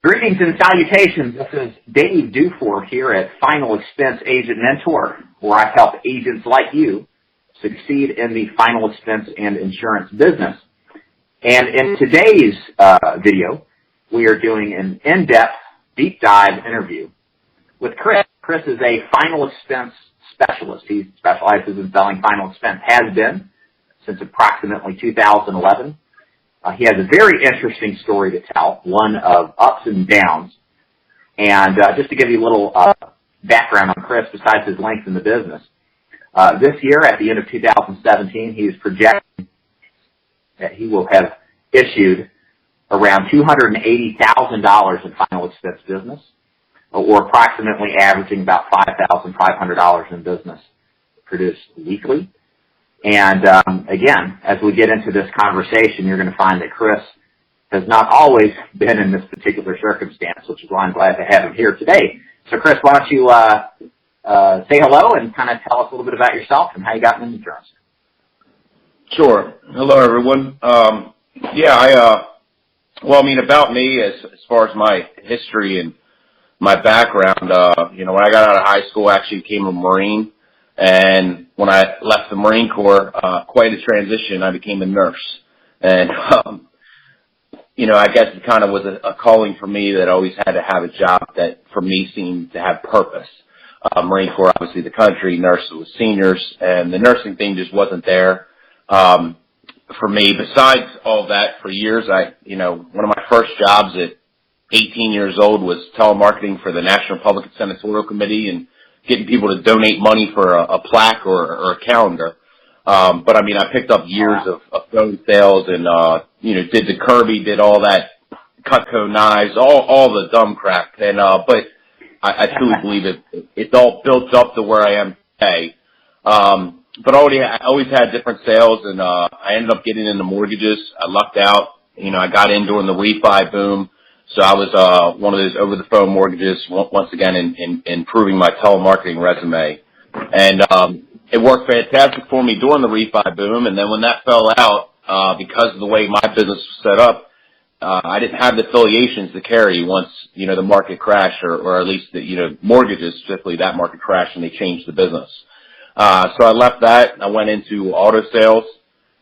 Greetings and salutations. This is Dave Dufour here at Final Expense Agent Mentor, where I help agents like you succeed in the final expense and insurance business. And in today's video, we are doing an in-depth, deep dive interview with Chris. Chris is a final expense specialist. He specializes in selling final expense, has been since approximately 2011. He has a very interesting story to tell, one of ups and downs. And just to give you a little background on Chris, besides his length in the business, this year, at the end of 2017, he is projecting that he will have issued around $280,000 in final expense business, or approximately averaging about $5,500 in business produced weekly. And again, as we get into this conversation, you're going to find that Chris has not always been in this particular circumstance, which is why I'm glad to have him here today. So, Chris, why don't you say hello and kind of tell us a little bit about yourself and how you got into insurance? Sure. Hello, everyone. About me, as far as my history and my background, when I got out of high school, I actually became a Marine. And when I left the Marine Corps, quite a transition, I became a nurse. And, I guess it kind of was a calling for me that I always had to have a job that, for me, seemed to have purpose. Marine Corps, obviously the country, nurse was seniors, and the nursing thing just wasn't there for me. Besides all that, for years, one of my first jobs at 18 years old was telemarketing for the National Public and Senatorial Committee and getting people to donate money for a plaque or a calendar. But I picked up years of phone sales and, did the Kirby, did all that Cutco knives, all the dumb crap. And, but I truly believe it's all built up to where I am today. But I always had different sales, and, I ended up getting into mortgages. I lucked out. I got in during the refi boom. So I was one of those over-the-phone mortgages, once again, in improving my telemarketing resume. And it worked fantastic for me during the refi boom. And then when that fell out, because of the way my business was set up, I didn't have the affiliations to carry once, the market crashed, or at least the, mortgages, specifically that market crashed, and they changed the business. So I left that, and I went into auto sales,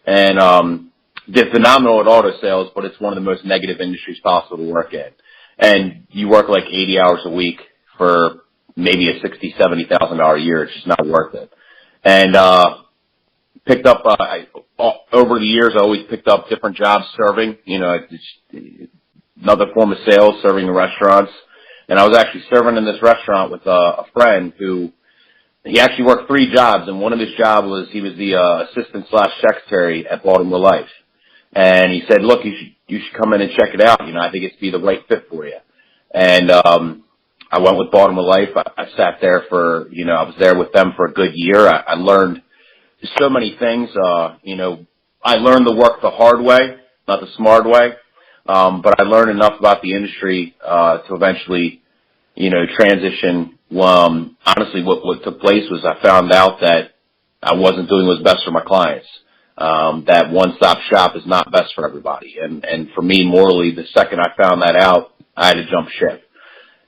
and did phenomenal at auto sales, but it's one of the most negative industries possible to work in. And you work like 80 hours a week for maybe a $60,000, $70,000 a year. It's just not worth it. And picked up over the years. I always picked up different jobs serving. Another form of sales, serving in restaurants. And I was actually serving in this restaurant with a friend who. He actually worked 3 jobs, and one of his jobs was he was the assistant/secretary at Baltimore Life. And he said, "Look, you should come in and check it out. I think it'd be the right fit for you." And I went with Baltimore Life. I sat there for, I was there with them for a good year. I learned so many things. I learned the work the hard way, not the smart way. But I learned enough about the industry to eventually, transition. Honestly, what took place was I found out that I wasn't doing what was best for my clients. That one-stop shop is not best for everybody. And for me, morally, the second I found that out, I had to jump ship.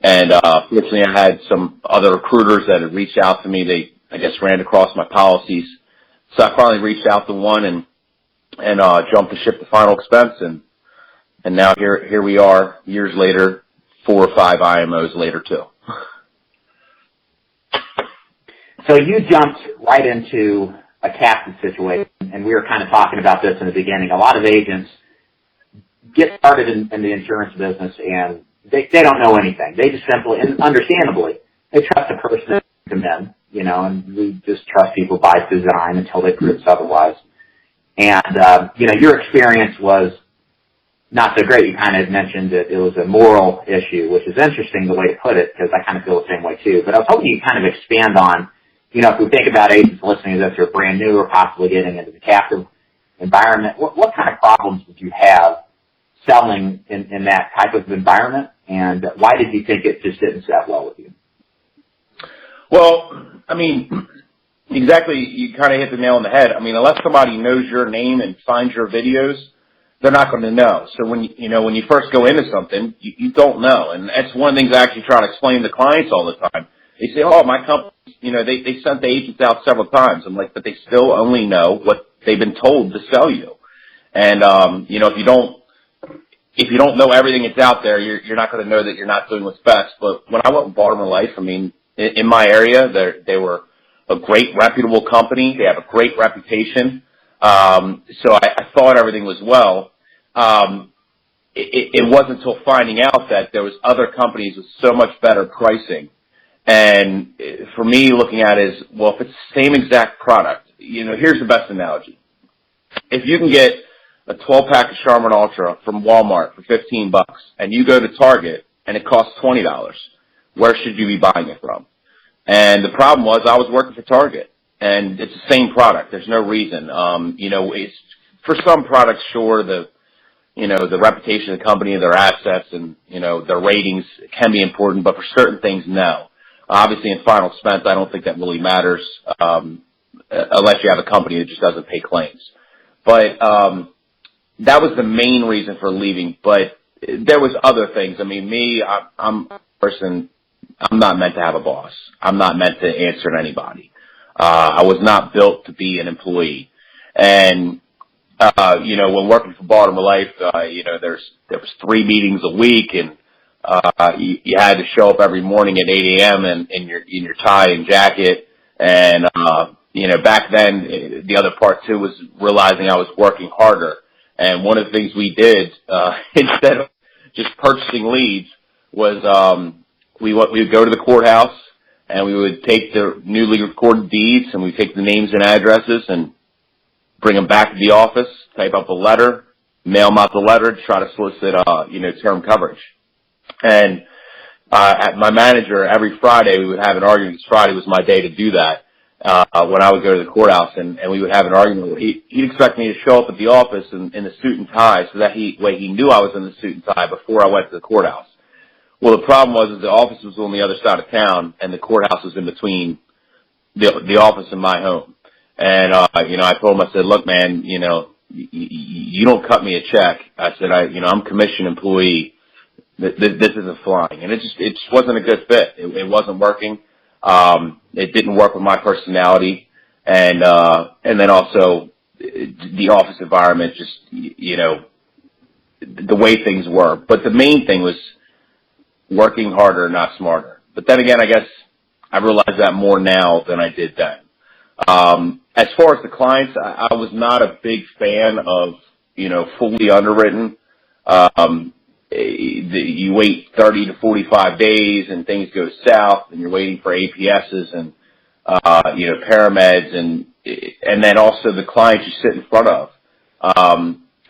And fortunately, I had some other recruiters that had reached out to me. They, I guess, ran across my policies. So I finally reached out to one and jumped the ship to Final Expense. And now here we are, years later, 4 or 5 IMOs later, too. So you jumped right into a captive situation, and we were kind of talking about this in the beginning. A lot of agents get started in the insurance business, and they don't know anything. They just simply, and understandably, they trust the person that comes in, and we just trust people by design until they prove otherwise. And, your experience was not so great. You kind of mentioned that it was a moral issue, which is interesting the way to put it, because I kind of feel the same way too. But I was hoping you kind of expand on, if we think about agents listening to this who are brand new or possibly getting into the captive environment, what kind of problems did you have selling in that type of environment, and why did you think it just didn't set well with you? Well, exactly, you kind of hit the nail on the head. Unless somebody knows your name and finds your videos, they're not going to know. So when when you first go into something, you don't know, and that's one of the things I actually try to explain to clients all the time. They say, "Oh, my company, they sent the agents out several times." I'm like, but they still only know what they've been told to sell you. And if you don't know everything that's out there, you're not going to know that you're not doing what's best. But when I went with Baltimore Life, I mean, in my area, they were a great, reputable company. They have a great reputation. So I thought everything was well. It wasn't until finding out that there was other companies with so much better pricing. And for me, looking at it is, well, if it's the same exact product, here's the best analogy. If you can get a 12-pack of Charmin Ultra from Walmart for $15, and you go to Target and it costs $20, where should you be buying it from? And the problem was I was working for Target, and it's the same product. There's no reason. It's for some products, sure, the reputation of the company, their assets, and their ratings can be important, but for certain things, no. Obviously, in final expense, I don't think that really matters unless you have a company that just doesn't pay claims. But that was the main reason for leaving. But there was other things. I mean, I'm a person. I'm not meant to have a boss. I'm not meant to answer to anybody. I was not built to be an employee. And when working for Baltimore Life, there was 3 meetings a week, and you had to show up every morning at 8 a.m. in your tie and jacket. And back then, the other part too was realizing I was working harder. And one of the things we did instead of just purchasing leads was we would go to the courthouse, and we would take the newly recorded deeds, and we'd take the names and addresses and bring them back to the office, type up a letter, mail them out the letter to try to solicit, term coverage. And at my manager, every Friday we would have an argument. Friday was my day to do that when I would go to the courthouse, and we would have an argument. He'd expect me to show up at the office in a suit and tie, so that he knew I was in the suit and tie before I went to the courthouse. Well, the problem was the office was on the other side of town, and the courthouse was in between the office and my home. And I told him, I said, "Look, man, you don't cut me a check." I said, I'm a commission employee. This isn't flying, and it just wasn't a good fit. It wasn't working. It didn't work with my personality, and then also the office environment, just the way things were. But the main thing was working harder, not smarter. But then again, I guess I realize that more now than I did then. As far as the clients, I was not a big fan of fully underwritten. You wait 30 to 45 days and things go south, and you're waiting for APSs and parameds, and then also the clients you sit in front of.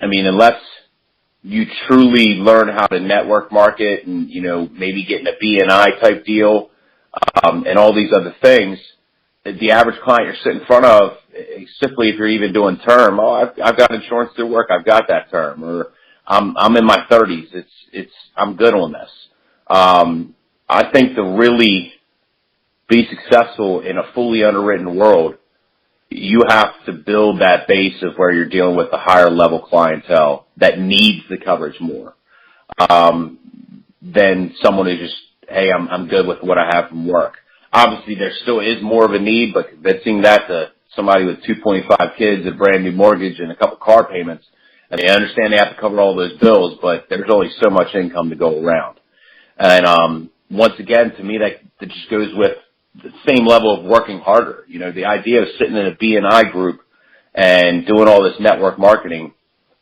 Unless you truly learn how to network market and maybe get in a BNI type deal and all these other things, the average client you're sitting in front of, simply if you're even doing term, I've got insurance through work, I've got that term, or I'm in my 30s. I'm good on this. I think to really be successful in a fully underwritten world, you have to build that base of where you're dealing with a higher level clientele that needs the coverage more than someone who just, hey, I'm good with what I have from work. Obviously, there still is more of a need, but convincing that to somebody with 2.5 kids, a brand new mortgage, and a couple car payments, and they understand they have to cover all those bills, but there's only so much income to go around. And once again, to me, that just goes with the same level of working harder. The idea of sitting in a BNI group and doing all this network marketing,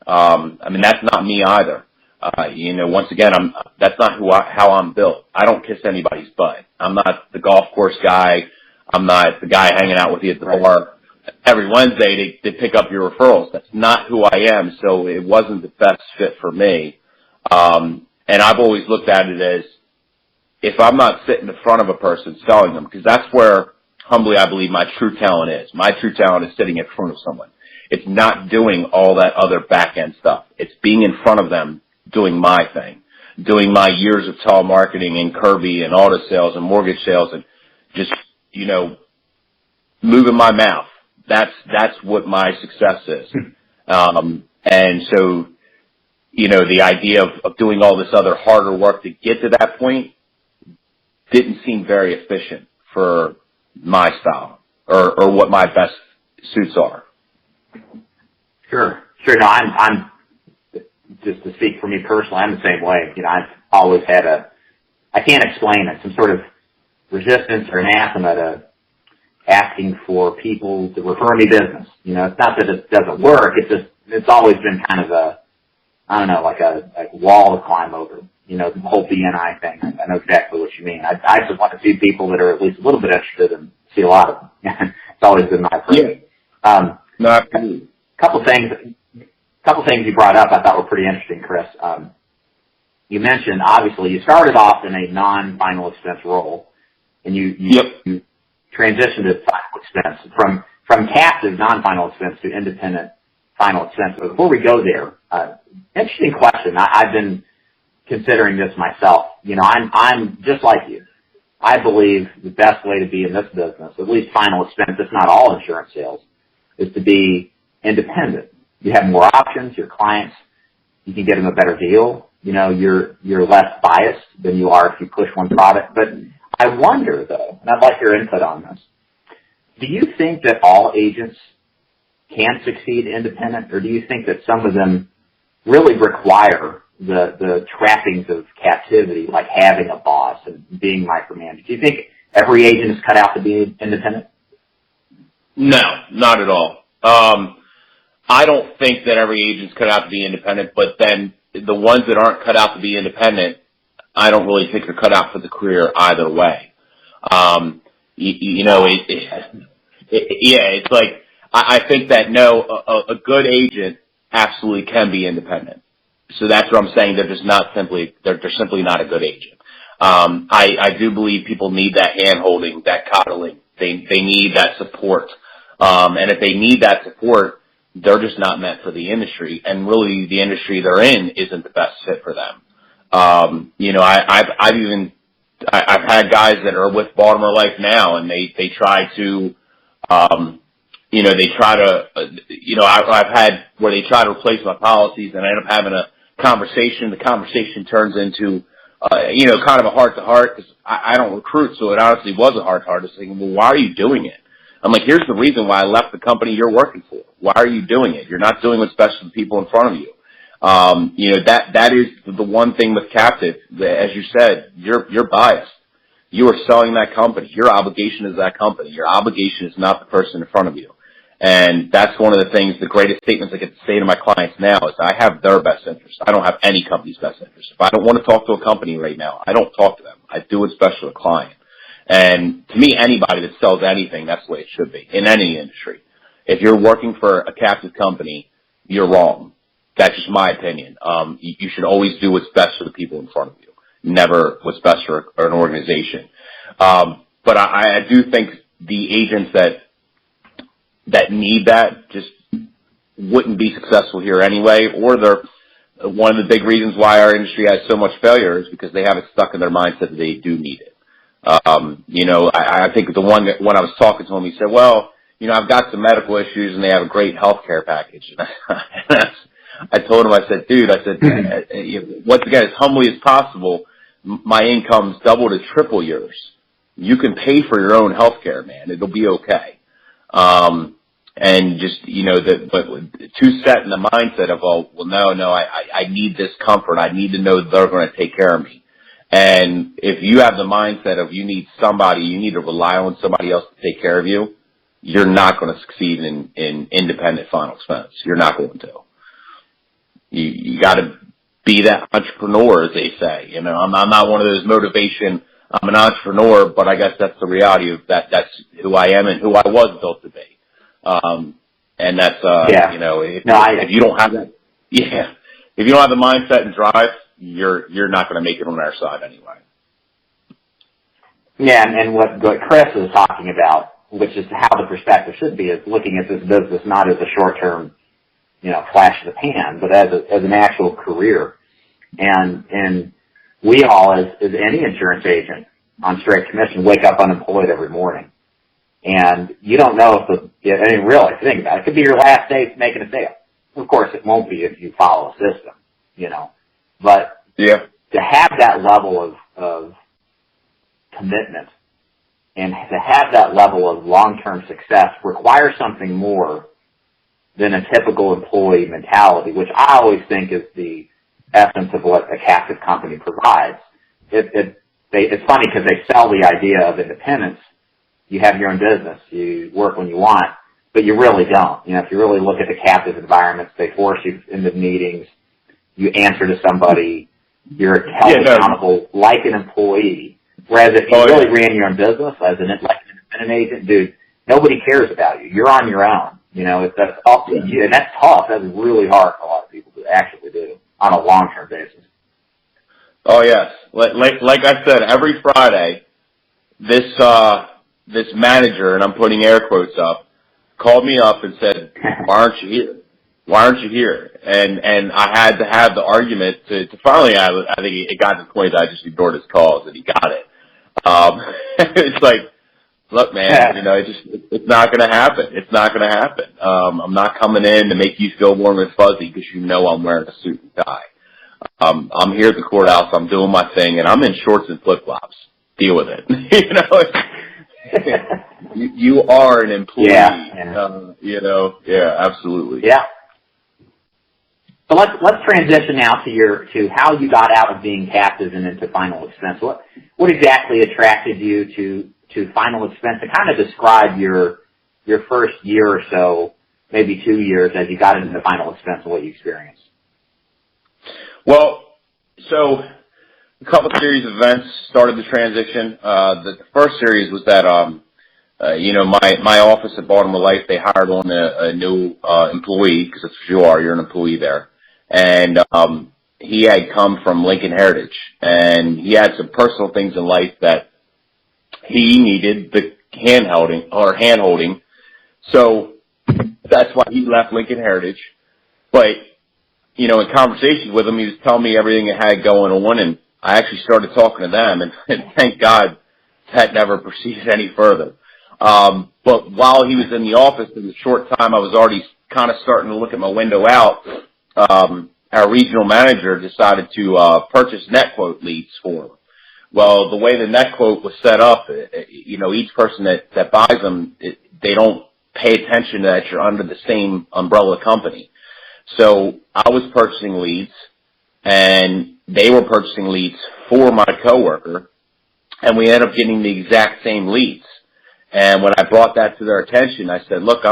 that's not me either. Once again, that's not how I'm built. I don't kiss anybody's butt. I'm not the golf course guy. I'm not the guy hanging out with you at the bar every Wednesday to pick up your referrals. That's not who I am, so it wasn't the best fit for me. And I've always looked at it as, if I'm not sitting in front of a person selling them, because that's where, humbly, I believe my true talent is. My true talent is sitting in front of someone. It's not doing all that other back-end stuff. It's being in front of them, doing my thing, doing my years of telemarketing and Kirby and auto sales and mortgage sales, and just, moving my mouth. That's what my success is. And so the idea of doing all this other harder work to get to that point didn't seem very efficient for my style or what my best suits are. Sure. No, I'm just to speak for me personally, I'm the same way. I've always had I can't explain it, some sort of resistance or anathema to asking for people to refer me business. It's not that it doesn't work. It's always been kind of like a wall to climb over. The whole BNI thing. I know exactly what you mean. I just want to see people that are at least a little bit interested and see a lot of them. It's always been my approach. Yeah. No, absolutely. Couple things you brought up I thought were pretty interesting, Chris. You mentioned, obviously, you started off in a non-final expense role, and you transitioned to final expense from captive non-final expense to independent final expense. But before we go there, interesting question. I've been considering this myself. I'm just like you. I believe the best way to be in this business, at least final expense, if not all insurance sales, is to be independent. You have more options. Your clients, you can get them a better deal. You're less biased than you are if you push one product. But I wonder, though, and I'd like your input on this, do you think that all agents can succeed independent, or do you think that some of them really require the trappings of captivity, like having a boss and being micromanaged? Do you think every agent is cut out to be independent? No, not at all. I don't think that every agent's cut out to be independent, but then the ones that aren't cut out to be independent, I don't really think they're cut out for the career either way. It's like, I think that a good agent absolutely can be independent. So that's what I'm saying. They're simply not a good agent. I do believe people need that hand-holding, that coddling. They need that support. And if they need that support, they're just not meant for the industry. And really the industry they're in isn't the best fit for them. I've had guys that are with Baltimore Life now, and they try to, I've had where they try to replace my policies, and I end up having a conversation. The conversation turns into, kind of a heart-to-heart, because I don't recruit, so it honestly was a heart-to-heart. It's thinking, well, why are you doing it? I'm like, here's the reason why I left the company you're working for. Why are you doing it? You're not doing what's best for the people in front of you. That is the one thing with captive. As you said, you're biased. You are selling that company. Your obligation is that company. Your obligation is not the person in front of you. And that's one of the things, the greatest statements I get to say to my clients now is I have their best interest. I don't have any company's best interest. If I don't want to talk to a company right now, I don't talk to them. I do what's best for the client. And to me, anybody that sells anything, that's the way it should be in any industry. If you're working for a captive company, you're wrong. That's just my opinion. You should always do what's best for the people in front of you, never what's best for an organization. But I do think the agents that need that just wouldn't be successful here anyway, or they're one of the big reasons why our industry has so much failure is because they have it stuck in their mindset that they do need it. I think the one that when I was talking to him, he said, well, I've got some medical issues and they have a great health care package. I told him, I said, dude, once again, as humbly as possible, my income's double to triple yours. You can pay for your own health care, man. It'll be okay. And just, but too set in the mindset of, no, I need this comfort. I need to know that they're going to take care of me. And if you have the mindset of you need to rely on somebody else to take care of you, you're not going to succeed in independent final expense. You're not going to. You got to be that entrepreneur, as they say. I'm not one of those motivation. I'm an entrepreneur, but I guess that's the reality of that. That's who I am and who I was built to be. And that's, if you don't have that, if you don't have the mindset and drive, you're not going to make it on our side anyway. Yeah, and what Chris is talking about, which is how the perspective should be, is looking at this business not as a short-term, flash in the pan, but as an actual career. And we all, as any insurance agent on straight commission, wake up unemployed every morning. And you don't know really, think about it. It could be your last day making a sale. Of course, it won't be if you follow a system. But Yeah. to have that level of commitment and to have that level of long-term success requires something more than a typical employee mentality, which I always think is the essence of what a captive company provides. It's funny because they sell the idea of independence. You have your own business, you work when you want, but you really don't. If you really look at the captive environments, they force you into meetings, you answer to somebody, you're held accountable like an employee. Whereas if you really ran your own business like an independent agent, dude, nobody cares about you. You're on your own. That's up to you, and that's tough. That's really hard for a lot of people to actually do on a long-term basis. Oh yes, like I said, every Friday, this manager, and I'm putting air quotes up, called me up and said, "Why aren't you here? Why aren't you here?" And I had to have the argument to finally. I think it got to the point that I just ignored his calls, and he got it. It's like, look, man, it's not going to happen. It's not going to happen. I'm not coming in to make you feel warm and fuzzy because I'm wearing a suit and tie. I'm here at the courthouse. I'm doing my thing, and I'm in shorts and flip flops. Deal with it. You are an employee. Yeah, absolutely. Yeah. So let's transition now to how you got out of being captive and into final expense. What exactly attracted you to final expense? To kind of describe your first year or so, maybe 2 years, as you got into final expense and what you experienced. Well, so a couple of series of events started the transition. The first series was that my office at Baltimore Life, they hired on a new employee, because that's what you are. You're an employee there. And he had come from Lincoln Heritage, and he had some personal things in life that he needed the hand-holding. So that's why he left Lincoln Heritage. But, in conversations with him, he was telling me everything it had going on, and I actually started talking to them, and thank God that never proceeded any further. But while he was in the office, in the short time I was already kind of starting to look at my window out, our regional manager decided to purchase NetQuote leads for him. Well, the way the NetQuote was set up, each person that buys them, they don't pay attention that you're under the same umbrella company. So I was purchasing leads, and they were purchasing leads for my coworker, and we ended up getting the exact same leads. And when I brought that to their attention, I said, "Look,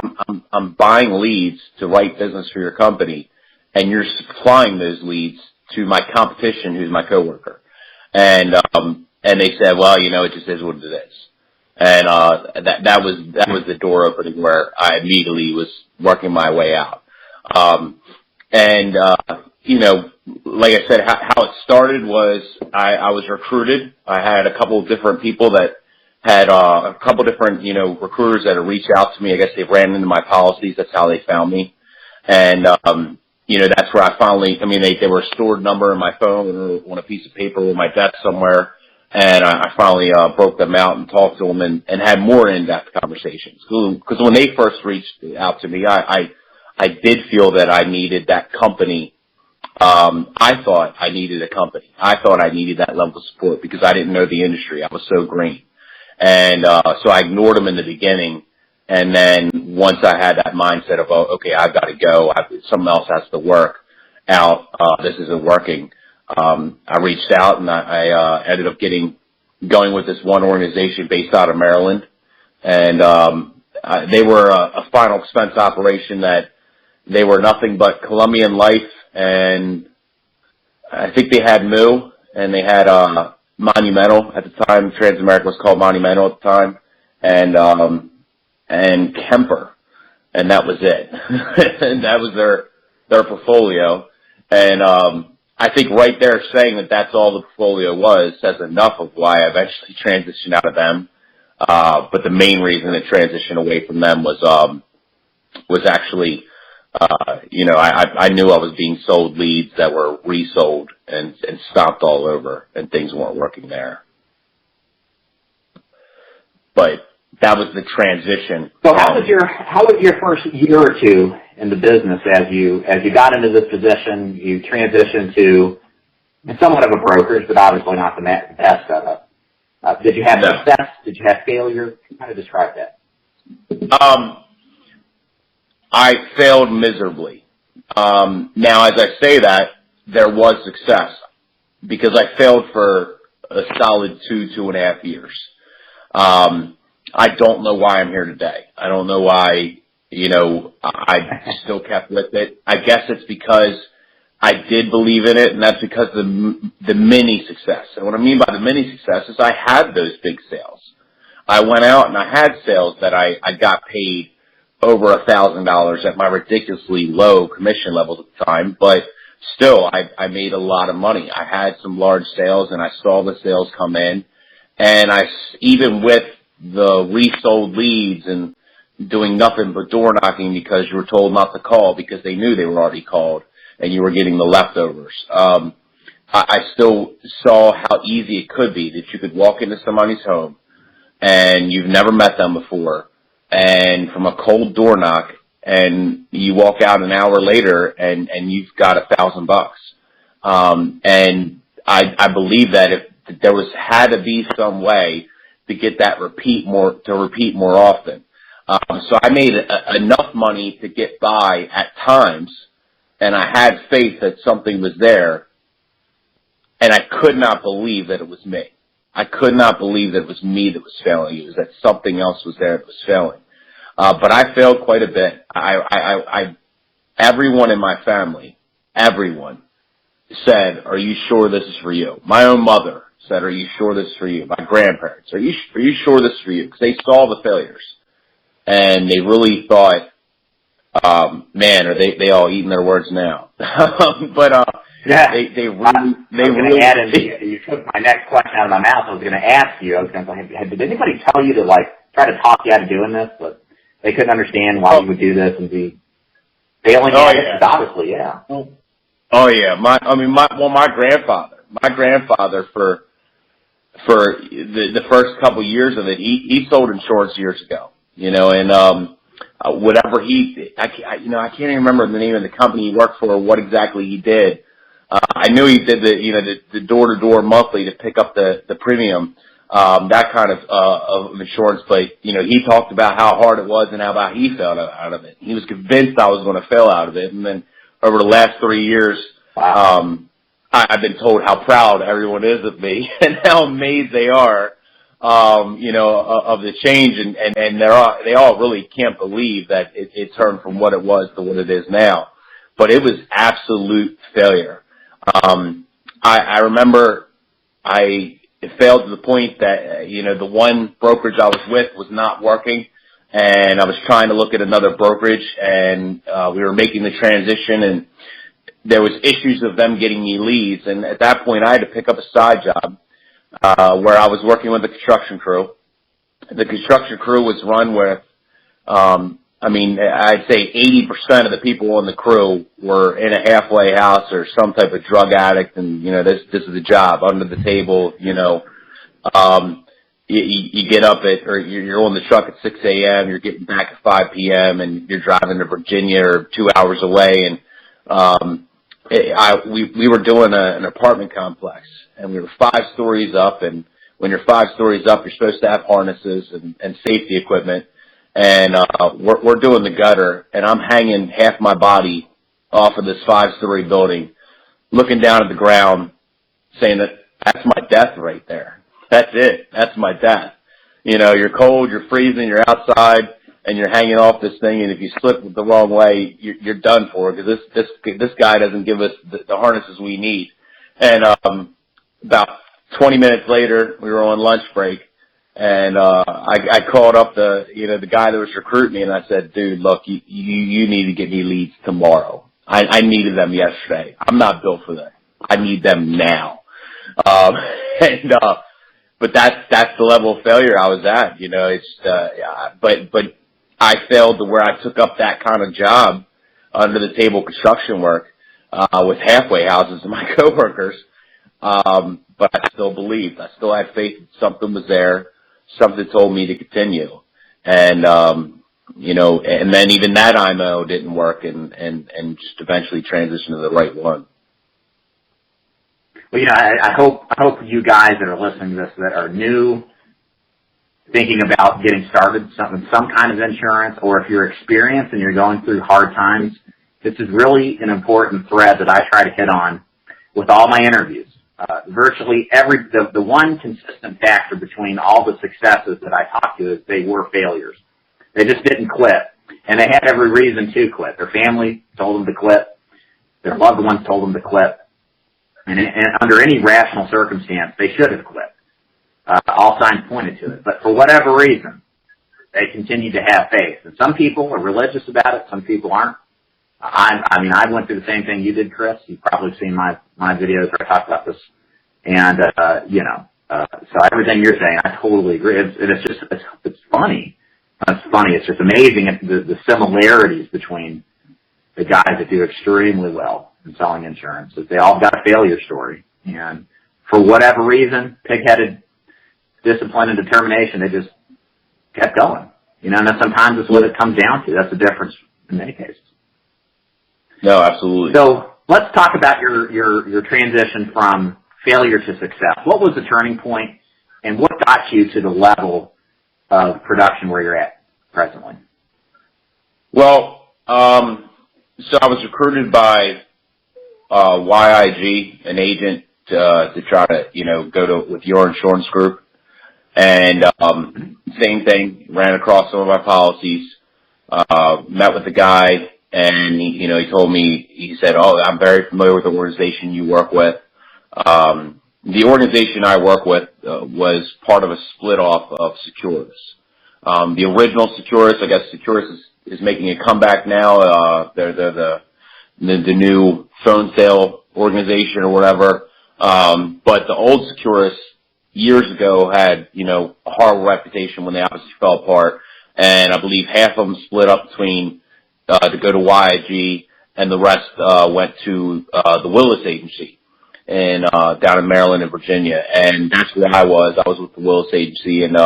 I'm buying leads to write business for your company, and you're supplying those leads to my competition, who's my coworker." And they said, "Well, it just is what it is." And that was the door opening where I immediately was working my way out. Like I said, how it started was I was recruited. I had a couple of different people that had a couple different, recruiters that had reached out to me. I guess they ran into my policies. That's how they found me. And, that's where I finally, they were a stored number in my phone or on a piece of paper on my desk somewhere. And I finally broke them out and talked to them and had more in-depth conversations. Because when they first reached out to me, I did feel that I needed that company. I thought I needed a company. I thought I needed that level of support because I didn't know the industry. I was so green. And so I ignored them in the beginning. And then once I had that mindset of, okay, I've got to go, something else has to work out, this isn't working, I reached out and I ended up going with this one organization based out of Maryland. And they were a final expense operation that they were nothing but Colombian Life, and I think they had Moo, and they had Monumental at the time. Transamerica was called Monumental at the time, and Kemper, and that was it. And that was their portfolio. And I think right there saying that that's all the portfolio was says enough of why I eventually transitioned out of them. But the main reason to transition away from them was actually, I knew I was being sold leads that were resold and stomped all over, and things weren't working there. But that was the transition. So how was your first year or two in the business as you got into this position? You transitioned to somewhat of a brokerage, but obviously not the best of it. Did you have success? Did you have failure? How to describe that? I failed miserably. Now, as I say that, there was success because I failed for a solid 2.5 years. I don't know why I'm here today. I don't know why, I still kept with it. I guess it's because I did believe in it, and that's because of the mini success. And what I mean by the mini success is I had those big sales. I went out and I had sales that I got paid over $1,000 at my ridiculously low commission levels at the time, but still I made a lot of money. I had some large sales and I saw the sales come in, and even with the resold leads and doing nothing but door knocking because you were told not to call because they knew they were already called and you were getting the leftovers. I still saw how easy it could be that you could walk into somebody's home and you've never met them before, and from a cold door knock, and you walk out an hour later and you've got $1,000. And I believe that if there had to be some way to get that repeat more often. So I made enough money to get by at times, and I had faith that something was there, and I could not believe that it was me. I could not believe that it was me that was failing. It was that something else was there that was failing. But I failed quite a bit. Everyone in my family, everyone said, "Are you sure this is for you?" My own mother said, "Are you sure this is for you?" My grandparents, "Are you sure this is for you?" Because they saw the failures, and they really thought, "Man, are they all eating their words now?" But yeah, they really. Add in, you took my next question out of my mouth. I was going to ask you. I was going to say, did anybody tell you to try to talk you out of doing this, but they couldn't understand why you would do this and be failing at it? Obviously, yeah. Oh yeah, my grandfather for the first couple years of it, he sold insurance years ago, and whatever I can't even remember the name of the company he worked for or what exactly he did. I knew he did the door-to-door monthly to pick up the premium, that kind of insurance. But he talked about how hard it was and how about he fell out of it. He was convinced I was going to fail out of it, and then over the last 3 years, I've been told how proud everyone is of me and how amazed they are, of the change, and they all really can't believe that it turned from what it was to what it is now. But it was absolute failure. I remember I failed to the point that, the one brokerage I was with was not working, and I was trying to look at another brokerage, and we were making the transition, and there was issues of them getting me leads, and at that point I had to pick up a side job where I was working with the construction crew. The construction crew was run with, I'd say 80% of the people on the crew were in a halfway house or some type of drug addict, and this is the job, under the table. You get up or you're on the truck at 6 a.m., you're getting back at 5 p.m., and you're driving to Virginia or 2 hours away, and we were doing an apartment complex, and we were 5 stories up, and when you're 5 stories up, you're supposed to have harnesses and safety equipment, and we're doing the gutter, and I'm hanging half my body off of this 5-story building, looking down at the ground, saying that's my death right there. That's it. That's my death. You're cold, you're freezing, you're outside, and you're hanging off this thing, and if you slip the wrong way, you're done for, because this guy doesn't give us the harnesses we need. And about 20 minutes later, we were on lunch break, and I called up the guy that was recruiting me, and I said, "Dude, look, you need to get me leads tomorrow. I needed them yesterday. I'm not built for that. I need them now." But that's the level of failure I was at. But I failed to where I took up that kind of job, under the table construction work, with halfway houses and my coworkers. But I still believed. I still had faith that something was there. something told me to continue. And, and then even that IMO didn't work and just eventually transitioned to the right one. Well, I hope you guys that are listening to this that are new, thinking about getting started some kind of insurance, or if you're experienced and you're going through hard times, this is really an important thread that I try to hit on with all my interviews. Virtually the one consistent factor between all the successes that I talked to is they were failures. They just didn't quit, and they had every reason to quit. Their family told them to quit. Their loved ones told them to quit. And under any rational circumstance, they should have quit. All signs pointed to it. But for whatever reason, they continue to have faith. And some people are religious about it. Some people aren't. I went through the same thing you did, Chris. You've probably seen my videos where I talk about this. And, so everything you're saying, I totally agree. It's funny. It's funny. It's just amazing the similarities between the guys that do extremely well in selling insurance. They all got a failure story. And for whatever reason, pig-headed discipline and determination, they just kept going. And sometimes it's what it comes down to. That's the difference in many cases. No, absolutely. So let's talk about your transition from failure to success. What was the turning point, and what got you to the level of production where you're at presently? Well, so I was recruited by YIG, an agent, to try to go with your insurance group, and same thing. Ran across some of my policies, met with the guy. And, he told me, he said, I'm very familiar with the organization you work with. The organization I work with was part of a split off of Securus. The original Securus, I guess Securus is making a comeback now. They're the new phone sale organization or whatever. But the old Securus years ago had, a horrible reputation when they obviously fell apart. And I believe half of them split up between to go to YIG, and the rest went to the Willis Agency down in Maryland and Virginia. And that's where I was. I was with the Willis Agency, and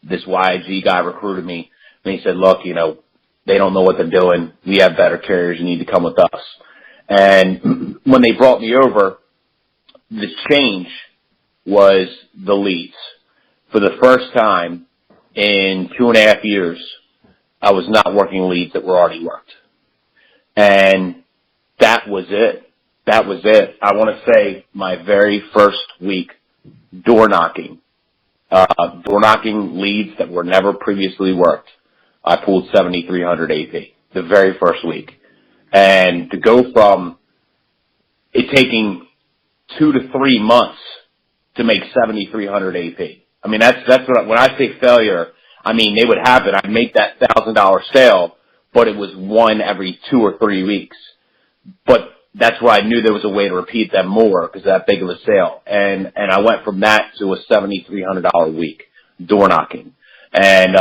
this YIG guy recruited me, and he said, look, they don't know what they're doing. We have better carriers. You need to come with us. And when they brought me over, the change was the leads. For the first time in 2.5 years, I was not working leads that were already worked. And that was it. That was it. I want to say my very first week door knocking leads that were never previously worked. I pulled 7,300 AP the very first week. And to go from it taking 2 to 3 months to make 7,300 AP. I mean, that's what, when I say failure, I mean, they would happen. I'd make that $1,000 sale, but it was one every 2 or 3 weeks. But that's where I knew there was a way to repeat them more because that big of a sale. And I went from that to a $7,300 a week door knocking. And,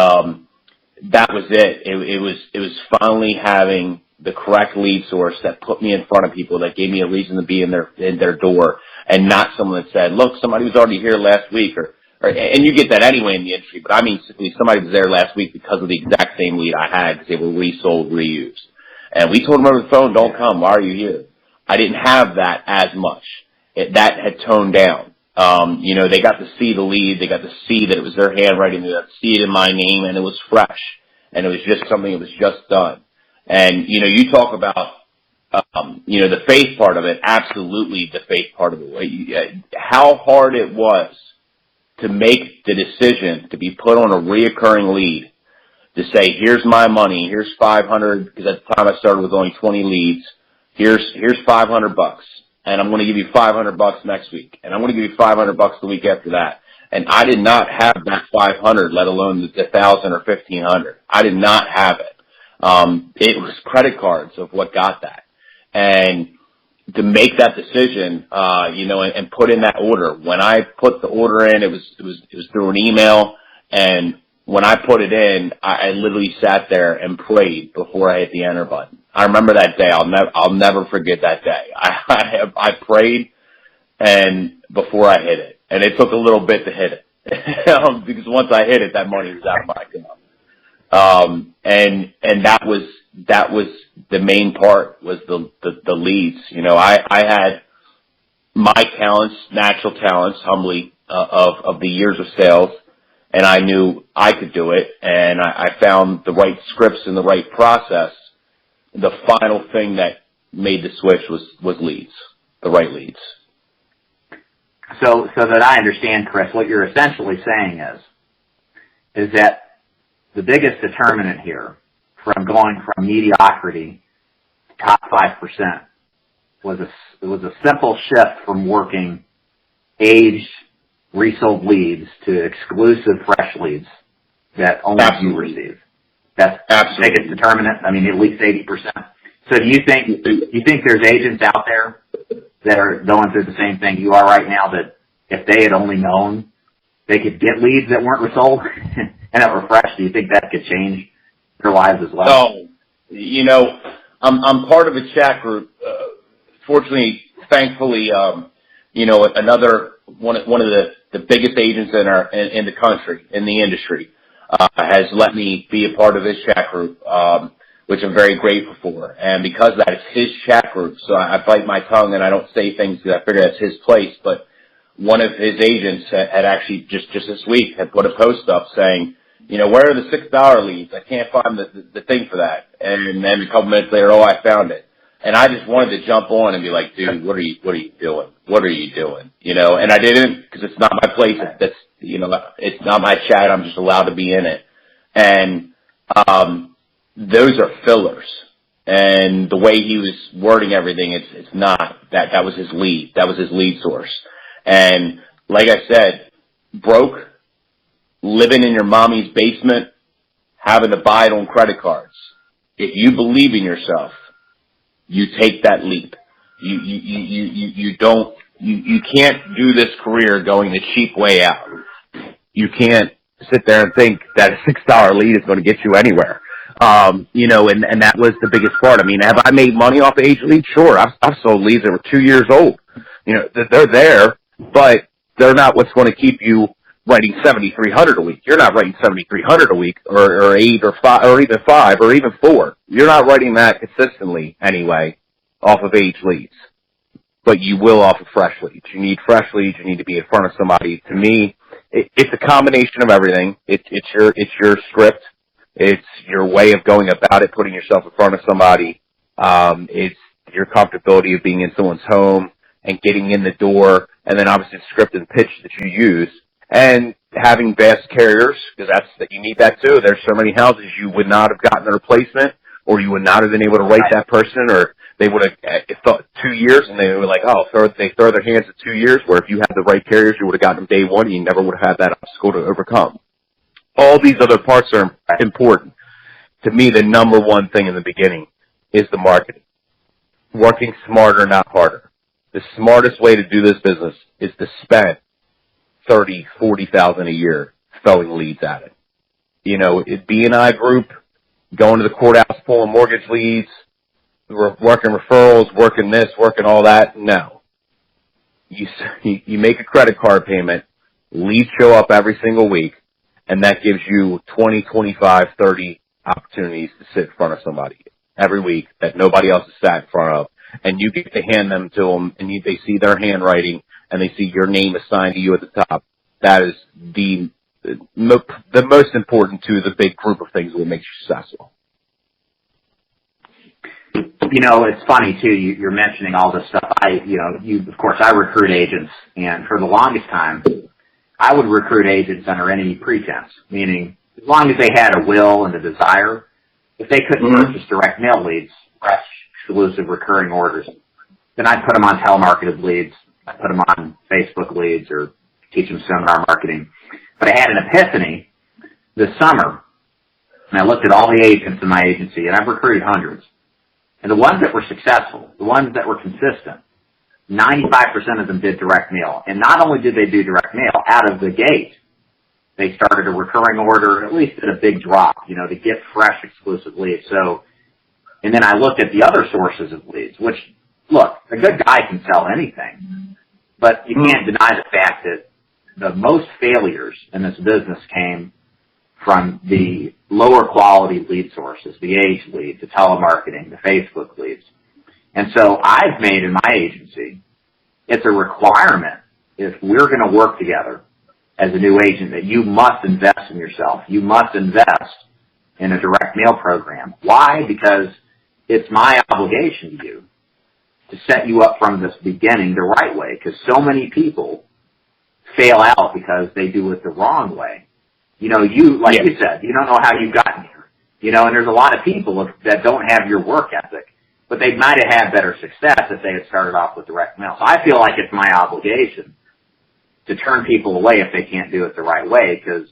that was it. It was finally having the correct lead source that put me in front of people, that gave me a reason to be in their door, and not someone that said, look, somebody was already here last week, and you get that anyway in the industry, but I mean simply somebody was there last week because of the exact same lead I had because they were resold, reused. And we told them over the phone, don't come, why are you here? I didn't have that as much. That had toned down. They got to see the lead, they got to see that it was their handwriting, they got to see it in my name, and it was fresh. And it was just something that was just done. And, you talk about, the faith part of it, absolutely the faith part of it. How hard it was to make the decision to be put on a reoccurring lead, to say, here's my money, here's 500, because at the time I started with only 20 leads, here's $500, and I'm going to give you $500 next week, and I'm going to give you $500 the week after that. And I did not have that 500, let alone the 1,000 or 1,500. I did not have it. It was credit cards of what got that. And to make that decision, and put in that order. When I put the order in, it was through an email, and when I put it in, I literally sat there and prayed before I hit the enter button. I remember that day. I'll never forget that day. I prayed and before I hit it, and it took a little bit to hit it. because once I hit it, that money was out of my account. And that was the main part, was the leads. You know, I had my talents, natural talents, humbly, of the years of sales, and I knew I could do it, and I found the right scripts and the right process. The final thing that made the switch was leads, the right leads. So that I understand, Chris, what you're essentially saying is that the biggest determinant here from going from mediocrity to top 5% was a simple shift from working aged, resold leads to exclusive fresh leads that only you receive. That's the biggest determinant. I mean, at least 80%. So do you think there's agents out there that are going through the same thing you are right now, that if they had only known they could get leads that weren't resold and that were fresh, do you think that could change their lives as well? Oh, you know, I'm part of a chat group. Fortunately, thankfully, you know, another one of the biggest agents in the country, in the industry, has let me be a part of his chat group, which I'm very grateful for. And because that is his chat group, so I bite my tongue and I don't say things because I figure that's his place. But one of his agents had actually just this week had put a post up saying, you know, where are the $6 leads? I can't find the thing for that. And then a couple minutes later, oh, I found it. And I just wanted to jump on and be like, dude, what are you doing? What are you doing? You know, and I didn't, because it's not my place. That's, you know, it's not my chat. I'm just allowed to be in it. And, those are fillers. And the way he was wording everything, it's not. That was his lead. That was his lead source. And like I said, broke, living in your mommy's basement, having to buy it on credit cards. If you believe in yourself, you take that leap. You can't do this career going the cheap way out. You can't sit there and think that a $6 lead is going to get you anywhere. You know, and that was the biggest part. I mean, have I made money off of age leads? Sure. I've sold leads that were 2 years old. You know, they're there, but they're not what's going to keep you writing 7,300 a week. You're not writing 7,300 a week, or 8 or 5 or even 5 or even 4. You're not writing that consistently anyway off of age leads, but you will off of fresh leads. You need fresh leads. You need to be in front of somebody. To me, it's a combination of everything. It's your script. It's your way of going about it, putting yourself in front of somebody. It's your comfortability of being in someone's home and getting in the door, and then obviously the script and pitch that you use. And having vast carriers, because you need that too. There's so many houses you would not have gotten a replacement, or you would not have been able to write that person, or they would have thought 2 years, and they were like, oh, they throw their hands at 2 years, where if you had the right carriers, you would have gotten them day one, and you never would have had that obstacle to overcome. All these other parts are important. To me, the number one thing in the beginning is the marketing. Working smarter, not harder. The smartest way to do this business is to spend $30,000, $40,000 a year throwing leads at it. You know, B&I group, going to the courthouse, pulling mortgage leads, working referrals, working this, working all that. No. You make a credit card payment, leads show up every single week, and that gives you 20, 25, 30 opportunities to sit in front of somebody every week that nobody else has sat in front of. And you get to hand them to them, and they see their handwriting, and they see your name assigned to you at the top. That is the most important to the big group of things that will make you successful. You know, it's funny too. You're mentioning all this stuff. Of course, I recruit agents, and for the longest time, I would recruit agents under any pretense, meaning as long as they had a will and a desire, if they couldn't purchase direct mail leads, fresh, exclusive, recurring orders, then I'd put them on telemarketed leads. I'd put them on Facebook leads or teach them seminar marketing. But I had an epiphany this summer, and I looked at all the agents in my agency, and I've recruited hundreds. And the ones that were successful, the ones that were consistent, 95% of them did direct mail. And not only did they do direct mail, out of the gate, they started a recurring order, at least at a big drop, to get fresh, exclusive leads. So, and then I looked at the other sources of leads, which, look, a good guy can sell anything. But you can't deny the fact that the most failures in this business came from the lower quality lead sources, the age leads, the telemarketing, the Facebook leads. And so I've made in my agency, it's a requirement if we're going to work together as a new agent that you must invest in yourself. You must invest in a direct mail program. Why? Because it's my obligation to you to set you up from this beginning the right way, because so many people fail out because they do it the wrong way. You know, you said, you don't know how you've gotten here. You know, and there's a lot of people that don't have your work ethic, but they might have had better success if they had started off with direct mail. So I feel like it's my obligation to turn people away if they can't do it the right way, because,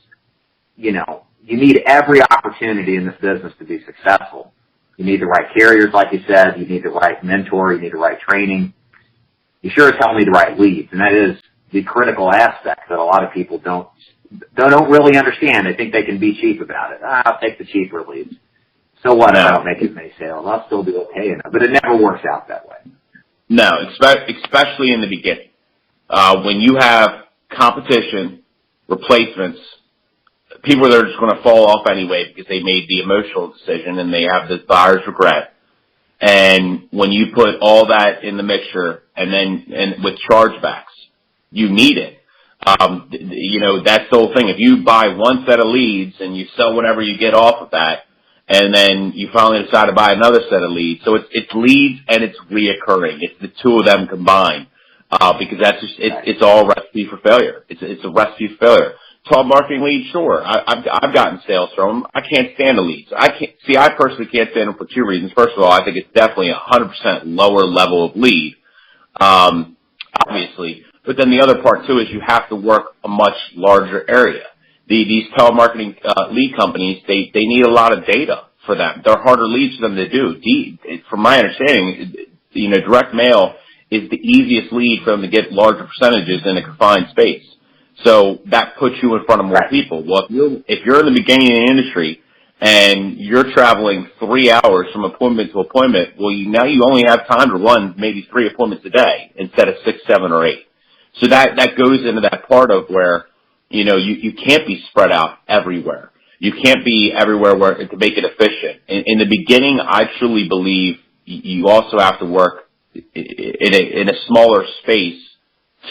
you know, you need every opportunity in this business to be successful. You need the right carriers, like you said. You need the right mentor. You need the right training. You sure as hell need the right leads, and that is the critical aspect that a lot of people don't really understand. They think they can be cheap about it. I'll take the cheaper leads. So what if I don't make as many sales? I'll still do okay enough. But it never works out that way. No, especially in the beginning. When you have competition, replacements, people are just going to fall off anyway because they made the emotional decision and they have this buyer's regret. And when you put all that in the mixture and with chargebacks, you need it. You know, that's the whole thing. If you buy one set of leads and you sell whatever you get off of that, and then you finally decide to buy another set of leads. So it's leads and it's reoccurring. It's the two of them combined. Because that's just, it's all recipe for failure. It's a recipe for failure. Telemarketing leads, sure. I've gotten sales from them. I can't stand the leads. I personally can't stand them for two reasons. First of all, I think it's definitely 100% lower level of lead. Obviously. But then the other part too is you have to work a much larger area. These telemarketing lead companies, they need a lot of data for them. They're harder leads for them to do. From my understanding, you know, direct mail is the easiest lead for them to get larger percentages in a confined space. So that puts you in front of more people. Well, if you're in the beginning of the industry and you're traveling 3 hours from appointment to appointment, well, now you only have time to run maybe 3 appointments a day instead of 6, 7, or 8. So that goes into that part of where, you know, you can't be spread out everywhere. You can't be everywhere to make it efficient. In the beginning, I truly believe you also have to work in a smaller space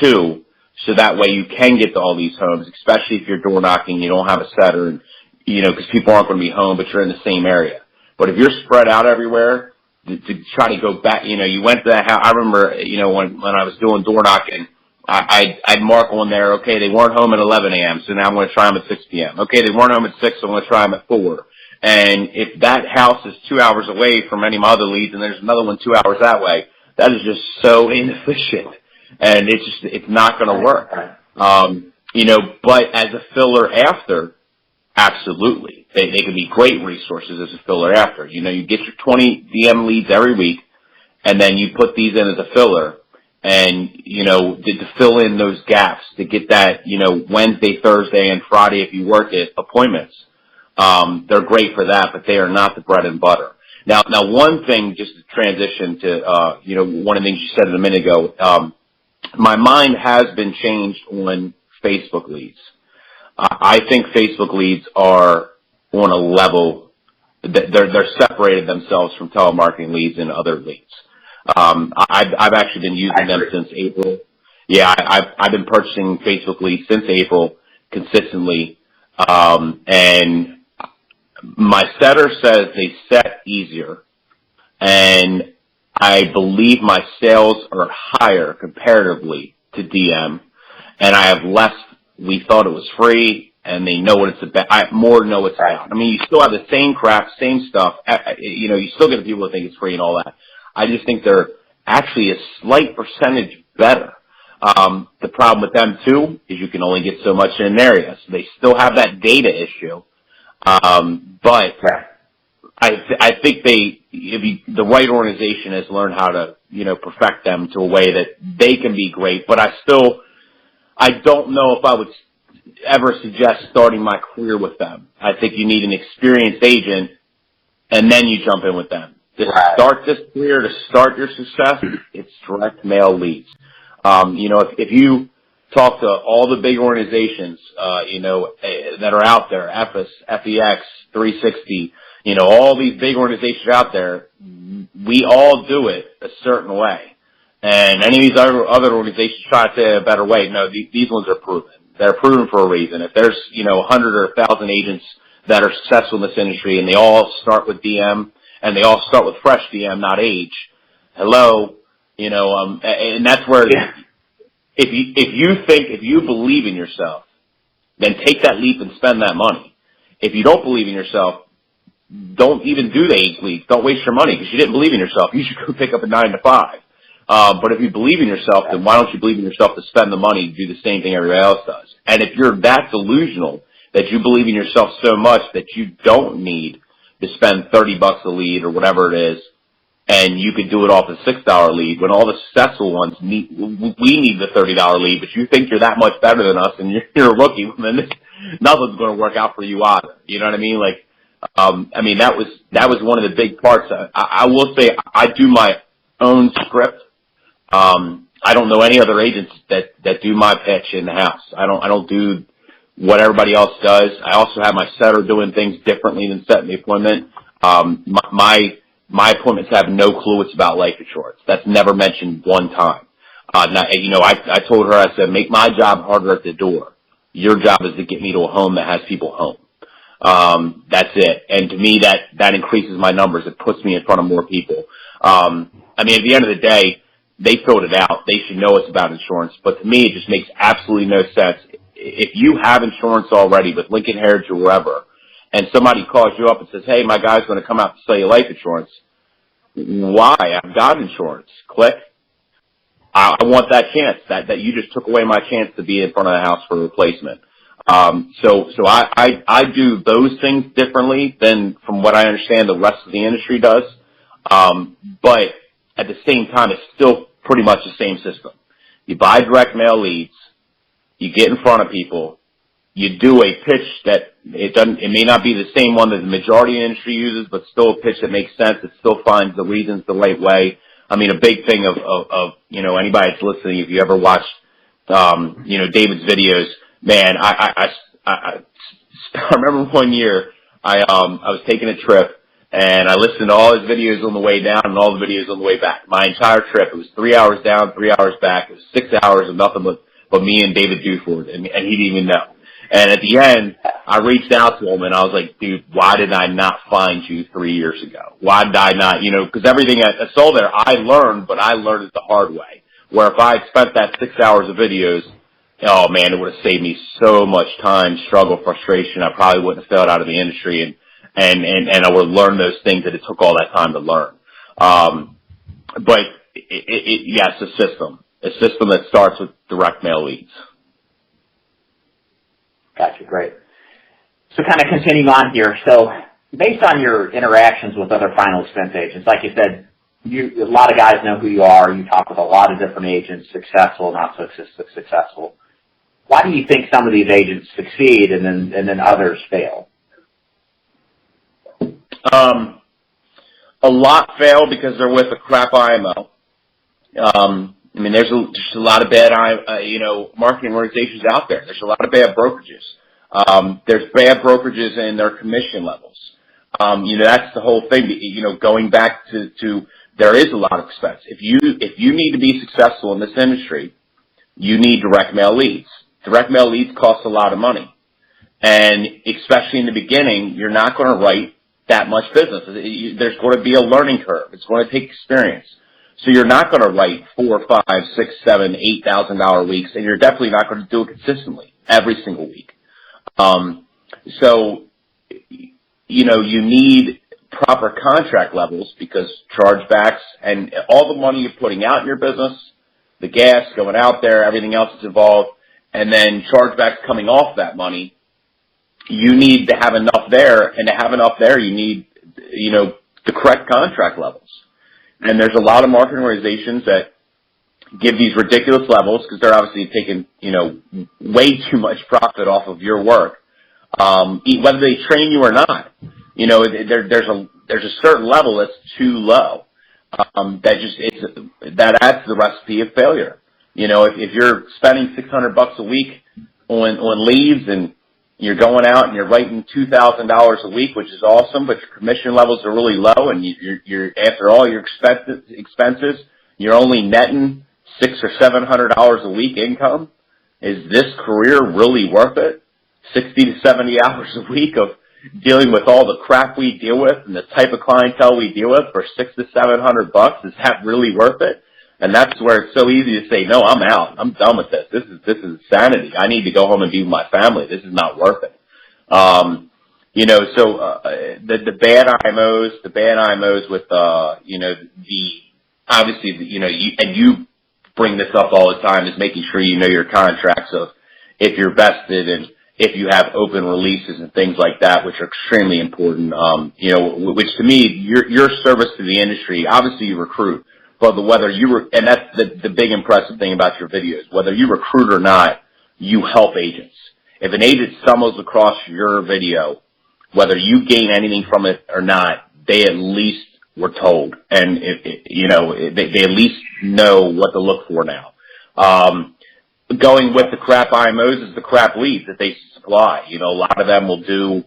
too, so that way you can get to all these homes, especially if you're door knocking, you don't have a setter, and, you know, because people aren't going to be home, but you're in the same area. But if you're spread out everywhere, to try to go back, you know, you went to that house. I remember, you know, when I was doing door knocking, I'd mark on there, okay, they weren't home at 11 a.m., so now I'm going to try them at 6 p.m. Okay, they weren't home at 6, so I'm going to try them at 4. And if that house is 2 hours away from any of my other leads and there's another one 2 hours that way, that is just so inefficient. And it's not going to work. You know, but as a filler after, absolutely. They can be great resources as a filler after. You know, you get your 20 DM leads every week, and then you put these in as a filler, and, you know, to fill in those gaps, to get that, you know, Wednesday, Thursday, and Friday, if you work it, appointments. They're great for that, but they are not the bread and butter. Now one thing, just to transition to, you know, one of the things you said a minute ago, my mind has been changed on Facebook leads. I think Facebook leads are on a level that they're separated themselves from telemarketing leads and other leads. I've actually been using them since April. Yeah, I've been purchasing Facebook leads since April consistently, and my setter says they set easier, and I believe my sales are higher comparatively to DM, and I have less. We thought it was free, and they know what it's about. I more know it's about. I mean, you still have the same crap, same stuff. You know, you still get the people that think it's free and all that. I just think they're actually a slight percentage better. The problem with them too is you can only get so much in an area, so they still have that data issue. But I think the right organization has learned how to, you know, perfect them to a way that they can be great. But I don't know if I would ever suggest starting my career with them. I think you need an experienced agent, and then you jump in with them. To start this career, to start your success, it's direct mail leads. You know, if you talk to all the big organizations, that are out there, FEX, 360, all these big organizations out there, we all do it a certain way. And any of these other organizations try to say a better way. No, these ones are proven. They're proven for a reason. If there's, 100 or 1,000 agents that are successful in this industry and they all start with DM and they all start with fresh DM, not age, hello, and that's where, if you believe in yourself, then take that leap and spend that money. If you don't believe in yourself, don't even do the age leap. Don't waste your money because you didn't believe in yourself. You should go pick up a 9 to 5. But if you believe in yourself, then why don't you believe in yourself to spend the money to do the same thing everybody else does? And if you're that delusional that you believe in yourself so much that you don't need to spend $30 a lead or whatever it is, and you could do it off a $6 lead when all the successful ones we need the $30 lead, but you think you're that much better than us and you're a rookie, then nothing's going to work out for you either. You know what I mean? Like, that was one of the big parts. I will say I do my own script. I don't know any other agents that do my pitch in the house. I don't do what everybody else does. I also have my setter doing things differently than setting the appointment. My appointments have no clue it's about life insurance. That's never mentioned one time. I told her, I said, make my job harder at the door. Your job is to get me to a home that has people home. That's it. And to me, that increases my numbers. It puts me in front of more people. At the end of the day, they filled it out. They should know it's about insurance. But to me, it just makes absolutely no sense. If you have insurance already with Lincoln Heritage or wherever, and somebody calls you up and says, hey, my guy's going to come out to sell you life insurance, why? I've got insurance. Click. I want that chance. That you just took away my chance to be in front of the house for a replacement. So I do those things differently than from what I understand the rest of the industry does. But at the same time, it's still pretty much the same system. You buy direct mail leads, you get in front of people, you do a pitch that it may not be the same one that the majority of the industry uses, but still a pitch that makes sense. It still finds the reasons the right way. A big thing of anybody that's listening, if you ever watched, David's videos, man, I remember one year I was taking a trip and I listened to all his videos on the way down and all the videos on the way back. My entire trip, it was 3 hours down, 3 hours back. It was 6 hours of nothing but me and David Duford, and he didn't even know. And at the end, I reached out to him and I was like, dude, why did I not find you 3 years ago? Why did I not, because everything I saw there, I learned, but I learned it the hard way. Where if I had spent that 6 hours of videos, oh man, it would have saved me so much time, struggle, frustration. I probably wouldn't have failed out of the industry and I would have learned those things that it took all that time to learn. But it's a system that starts with direct mail leads. Gotcha, great. So kind of continuing on here, so based on your interactions with other final expense agents, like you said, a lot of guys know who you are. You talk with a lot of different agents, successful, not so successful. Why do you think some of these agents succeed and then others fail? A lot fail because they're with a crap IMO. There's just a lot of bad, marketing organizations out there. There's a lot of bad brokerages. There's bad brokerages in their commission levels. That's the whole thing. Going back to there is a lot of expense. If you need to be successful in this industry, you need direct mail leads. Direct mail leads cost a lot of money. And especially in the beginning, you're not going to write that much business. There's going to be a learning curve. It's going to take experience. So you're not going to write $4, $5, $6, $7, $8,000 weeks, and you're definitely not going to do it consistently every single week. So you need proper contract levels because chargebacks and all the money you're putting out in your business, the gas going out there, everything else that's involved, and then chargebacks coming off that money, you need to have enough there, and to have enough there, you need, the correct contract levels. And there's a lot of marketing organizations that give these ridiculous levels because they're obviously taking, way too much profit off of your work, whether they train you or not. There's a certain level that's too low. That adds to the recipe of failure. if you're spending $600 a week on leads and you're going out and you're writing $2,000 a week, which is awesome, but your commission levels are really low, and you're after all your expenses, you're only netting $600 or $700 a week income. Is this career really worth it? 60 to 70 hours a week of dealing with all the crap we deal with and the type of clientele we deal with for $600 to $700? Is that really worth it? And that's where it's so easy to say, no, I'm out. I'm done with this. This is insanity. I need to go home and be with my family. This is not worth it. The bad IMOs with, obviously, and you bring this up all the time, is making sure you know your contracts of if you're vested and if you have open releases and things like that, which are extremely important. Which to me, your service to the industry, obviously you recruit, but and that's the big impressive thing about your videos, whether you recruit or not, you help agents. If an agent stumbles across your video, whether you gain anything from it or not, they at least were told, and they at least know what to look for now. Going with the crap IMOs is the crap leads that they supply. A lot of them will do,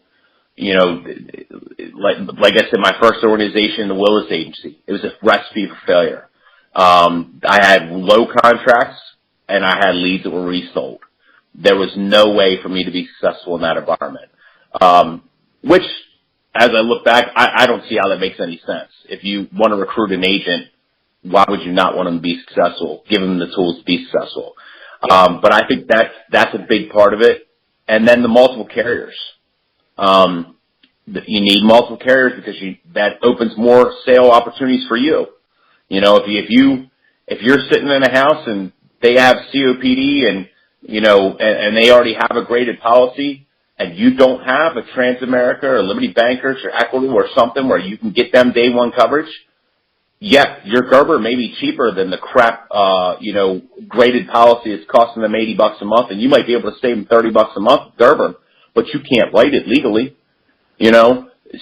like I said, my first organization, the Willis Agency, it was a recipe for failure. I had low contracts and I had leads that were resold. There was no way for me to be successful in that environment. Which, as I look back, I don't see how that makes any sense. If you want to recruit an agent, why would you not want them to be successful? Give them the tools to be successful. But I think that's a big part of it. And then the multiple carriers. You need multiple carriers because that opens more sale opportunities for you. If you're sitting in a house and they have COPD and they already have a graded policy, and you don't have a Transamerica or Liberty Bankers or Equitable or something where you can get them day one coverage, yeah, your Gerber may be cheaper than the crap, graded policy is costing them $80 a month, and you might be able to save them $30 a month Gerber, but you can't write it legally,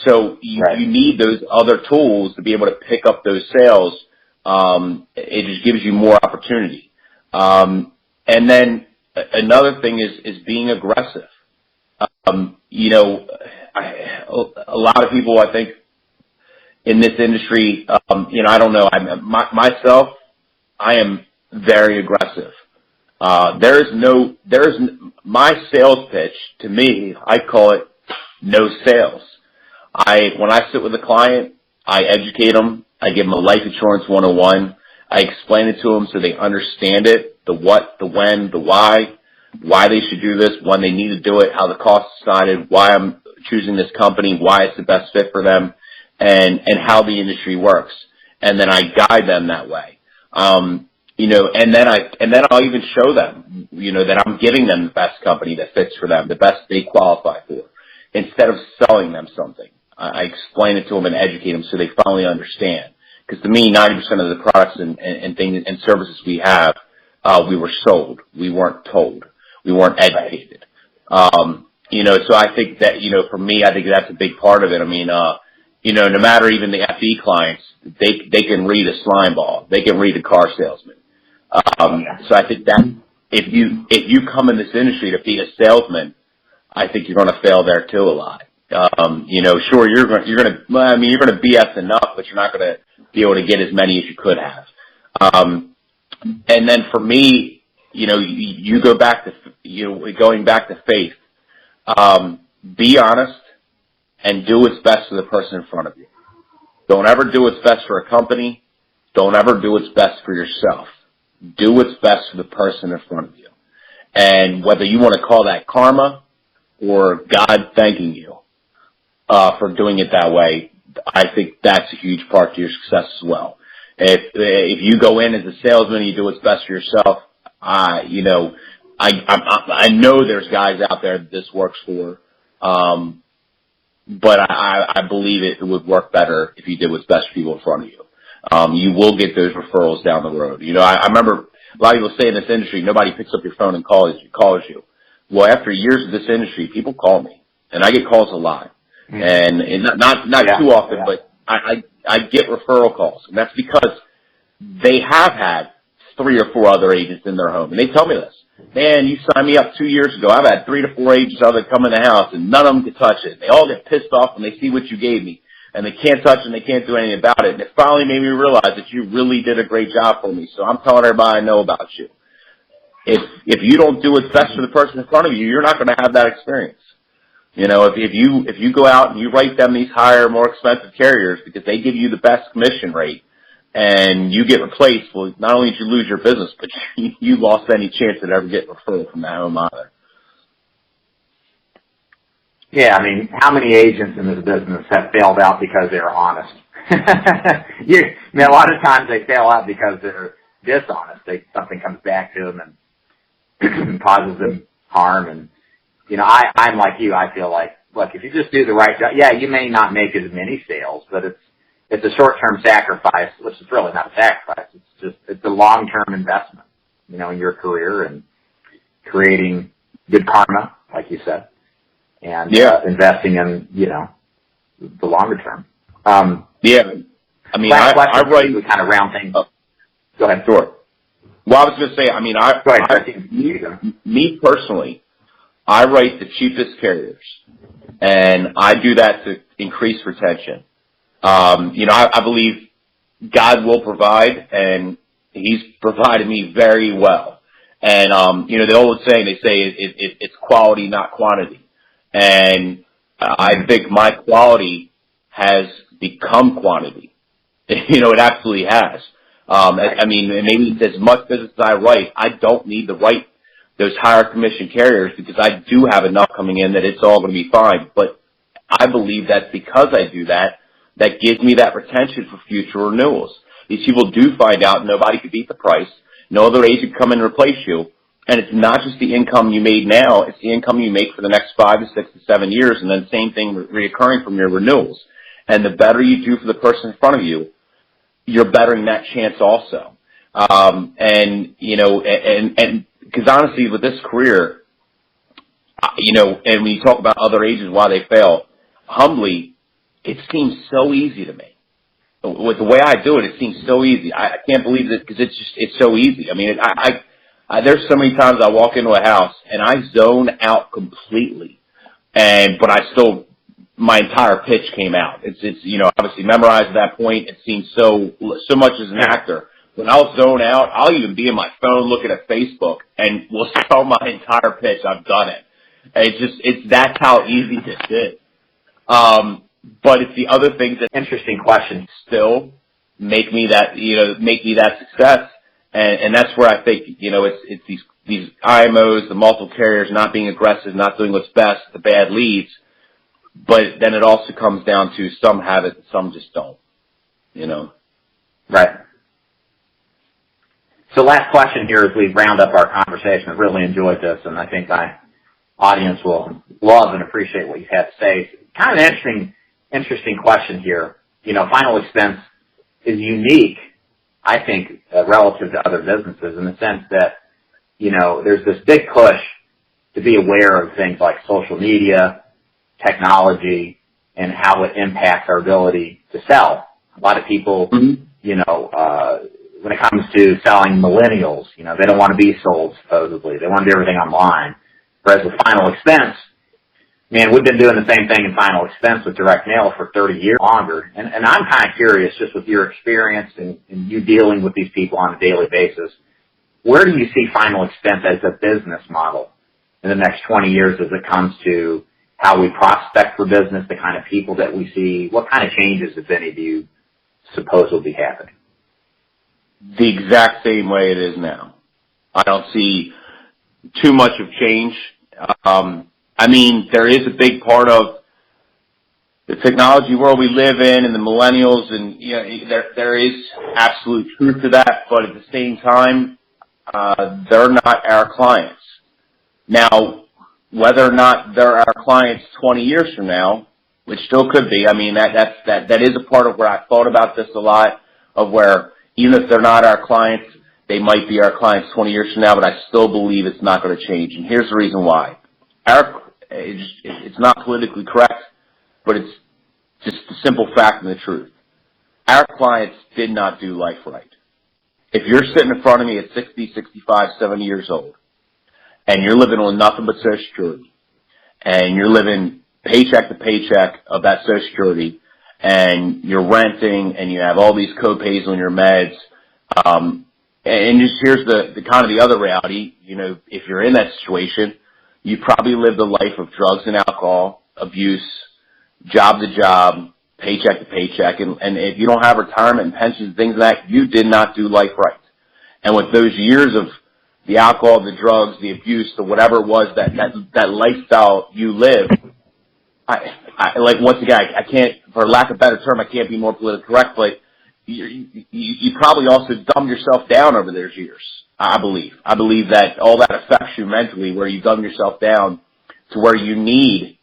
So you need those other tools to be able to pick up those sales. It just gives you more opportunity. And then another thing is being aggressive. A lot of people, I think, in this industry, I don't know. Myself, I am very aggressive. My sales pitch to me, I call it no sales. When I sit with a client, I educate them. I give them a life insurance 101. I explain it to them so they understand it, the what, the when, the why they should do this, when they need to do it, how the cost is decided, why I'm choosing this company, why it's the best fit for them, and how the industry works. And then I guide them that way. And then I'll even show them, that I'm giving them the best company that fits for them, the best they qualify for, instead of selling them something. I explain it to them and educate them so they finally understand. Because to me, 90% of the products and things and services we have, we were sold. We weren't told. We weren't educated. So I think that, for me, I think that's a big part of it. I mean, no matter even the FE clients, they can read a slime ball. They can read a car salesman. So I think that if you come in this industry to be a salesman, I think you're going to fail there too a lot. Sure, you're going to BS enough, but you're not going to be able to get as many as you could have. And then for me, you go back to, going back to faith. Be honest and do what's best for the person in front of you. Don't ever do what's best for a company. Don't ever do what's best for yourself. Do what's best for the person in front of you. And whether you want to call that karma or God thanking you for doing it that way, I think that's a huge part to your success as well. If you go in as a salesman and you do what's best for yourself, I know there's guys out there that this works for, but I believe it would work better if you did what's best for people in front of you. You will get those referrals down the road. I remember a lot of people say in this industry, nobody picks up your phone and calls you. Well, after years of this industry, people call me, and I get calls a lot, and not too often, but I get referral calls, and that's because they have had 3 or 4 other agents in their home. And they tell me this. Man, you signed me up 2 years ago. I've had 3 to 4 agents out there come in the house, and none of them can touch it. They all get pissed off when they see what you gave me. And they can't touch it, and they can't do anything about it. And it finally made me realize that you really did a great job for me. So I'm telling everybody I know about you. If you don't do what's best for the person in front of you, you're not going to have that experience. You know, if you go out and you write them these higher, more expensive carriers because they give you the best commission rate, and you get replaced, well, not only did you lose your business, but you lost any chance at ever getting referral from that home either. Yeah, I mean, how many agents in this business have failed out because they were honest? I mean, a lot of times they fail out because they're dishonest. Something comes back to them and causes them harm. And, you know, I'm like you. I feel like, look, if you just do the right job, yeah, you may not make as many sales, but it's a short-term sacrifice, which is really not a sacrifice. It's a long-term investment, you know, in your career and creating good karma, like you said, and investing in, you know, the longer term. Yeah. I mean, I write... We kind of round things up. Go ahead. Sure. Well, I was going to say, I mean, me personally, I write the cheapest carriers, and I do that to increase retention. You know, I believe God will provide, and He's provided me very well. And, you know, the old saying, they say it's quality, not quantity. And I think my quality has become quantity. You know, it absolutely has. I mean, maybe it's as much business as I write, I don't need to write those higher commission carriers because I do have enough coming in that it's all going to be fine. But I believe that's because I do that gives me that retention for future renewals. These people do find out nobody can beat the price. No other agent can come in and replace you. And it's not just the income you made now, it's the income you make for the next 5 to 6 to 7 years, and then same thing reoccurring from your renewals. And the better you do for the person in front of you, you're bettering that chance also. And, you know, and because honestly, with this career, you know, and when you talk about other agents, why they fail, humbly, it seems so easy to me. With the way I do it, it seems so easy. I can't believe it because it's so easy. I mean, there's so many times I walk into a house and I zone out completely, but I still, my entire pitch came out. It's you know, obviously memorized at that point. It seems so much as an actor. When I'll zone out, I'll even be in my phone looking at Facebook and will tell my entire pitch I've done it. And that's how easy this is. But it's the other things that interesting question still make me that success. And that's where I think, you know, it's these IMOs, the multiple carriers not being aggressive, not doing what's best, the bad leads. But then it also comes down to some have it and some just don't, you know. Right. So last question here as we round up our conversation. I really enjoyed this, and I think my audience will love and appreciate what you've had to say. Kind of an interesting question here. You know, final expense is unique, I think, relative to other businesses in the sense that, you know, there's this big push to be aware of things like social media, technology, and how it impacts our ability to sell. A lot of people, you know, when it comes to selling millennials, you know, they don't want to be sold, supposedly. They want to do everything online. Whereas with final expense, man, we've been doing the same thing in final expense with direct mail for 30 years longer. And I'm kind of curious, just with your experience and you dealing with these people on a daily basis, where do you see final expense as a business model in the next 20 years as it comes to how we prospect for business, the kind of people that we see? What kind of changes, if any, do you suppose will be happening? The exact same way it is now. I don't see too much of change. I mean, there is a big part of the technology world we live in and the millennials, and you know, there is absolute truth to that, but at the same time, they're not our clients. Now, whether or not they're our clients 20 years from now, which still could be, I mean, that is a part of where I thought about this a lot, of where even if they're not our clients, they might be our clients 20 years from now, but I still believe it's not going to change. And here's the reason why. It's not politically correct, but it's just the simple fact and the truth. Our clients did not do life right. if you're sitting in front of me at 60, 65, 70 years old, and you're living on nothing but Social Security, and you're living paycheck to paycheck of that Social Security, and you're renting, and you have all these co-pays on your meds, and just here's the kind of the other reality, you know, if you're in that situation, you probably lived a life of drugs and alcohol, abuse, job to job, paycheck to paycheck, and if you don't have retirement and pensions, things like that, you did not do life right. And with those years of the alcohol, the drugs, the abuse, the whatever it was that lifestyle you lived, I like, once again, I can't, for lack of a better term, I can't be more politically correct, but you probably also dumbed yourself down over those years, I believe. I believe that all that affects you mentally, where you dumb yourself down to where you need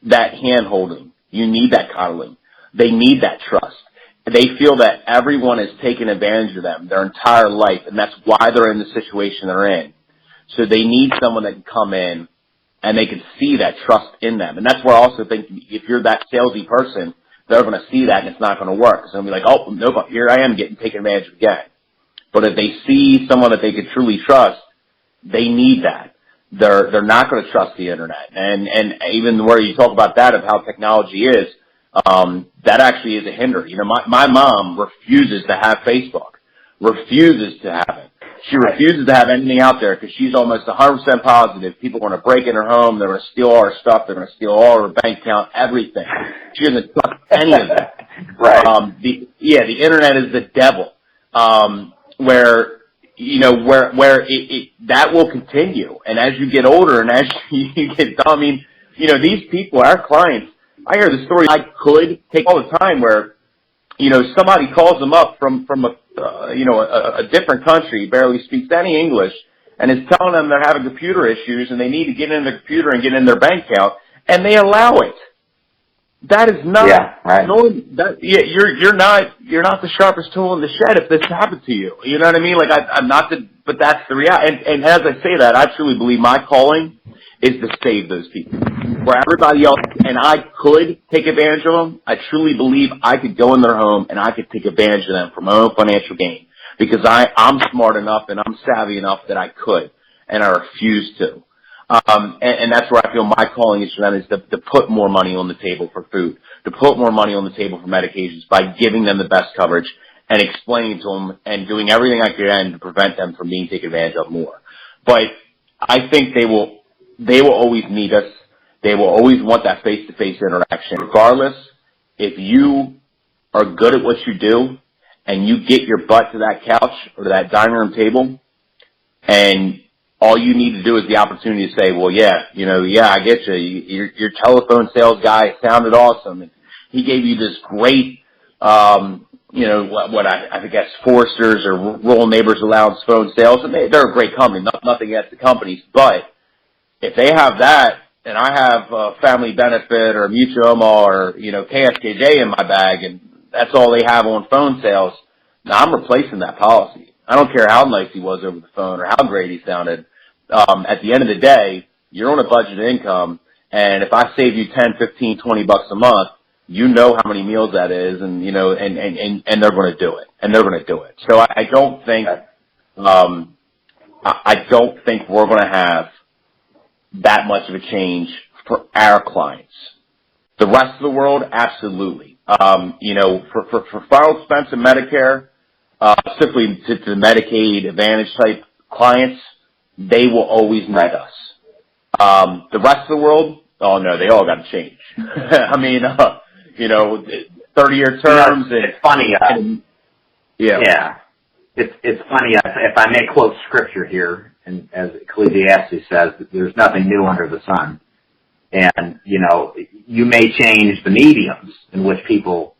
that hand-holding. You need that coddling. They need that trust. They feel that everyone is taking advantage of them their entire life, and that's why they're in the situation they're in. So they need someone that can come in and they can see that trust in them. And that's where I also think if you're that salesy person, they're going to see that and it's not going to work. It's going to be like, oh, nope, here I am getting taken advantage of again. But if they see someone that they can truly trust, they need that. They're not going to trust the internet. And even where you talk about that of how technology is, that actually is a hinder. You know, my mom refuses to have Facebook, refuses to have it. She refuses to have anything out there because she's almost 100% positive people are going to break in her home, they're going to steal all her stuff, they're going to steal all her bank account, everything. She doesn't trust any of it. Right. The internet is the devil. Where that will continue. And as you get older and as you get dumb, I mean, you know, these people, our clients, I hear the story I could take all the time where, you know, somebody calls them up from a different country, barely speaks any English, and is telling them they're having computer issues and they need to get in their computer and get in their bank account, and they allow it. That is not, you're not the sharpest tool in the shed if this happened to you. You know what I mean? Like, but that's the reality. And as I say that, I truly believe my calling is to save those people. Where everybody else, and I could take advantage of them, I truly believe I could go in their home and I could take advantage of them for my own financial gain. Because I'm smart enough and I'm savvy enough that I could, and I refuse to. And that's where I feel my calling is for them, is to put more money on the table for food, to put more money on the table for medications by giving them the best coverage and explaining to them and doing everything I can to prevent them from being taken advantage of more. But I think they will always need us. They will always want that face-to-face interaction. Regardless, if you are good at what you do and you get your butt to that couch or to that dining room table, and all you need to do is the opportunity to say, well, I get you. Your telephone sales guy sounded awesome. And he gave you this great, I guess Foresters or Rural Neighbors Allowance phone sales. And they're a great company, nothing against the companies. But if they have that, and I have a Family Benefit or Mutual or, KSKJ in my bag, and that's all they have on phone sales, now I'm replacing that policy. I don't care how nice he was over the phone or how great he sounded. At the end of the day, you're on a budget income, and if I save you $10, $15, $20 a month, you know how many meals that is, and and they're going to do it, and they're going to do it. So I don't think we're going to have that much of a change for our clients. The rest of the world, absolutely. For final expense and Medicare, simply to the Medicaid Advantage type clients, they will always need us. The rest of the world, oh no, they all got to change. I mean, 30-year terms. It's funny. It's funny. If I may quote scripture here, and as Ecclesiastes says, there's nothing new under the sun. And, you may change the mediums in which people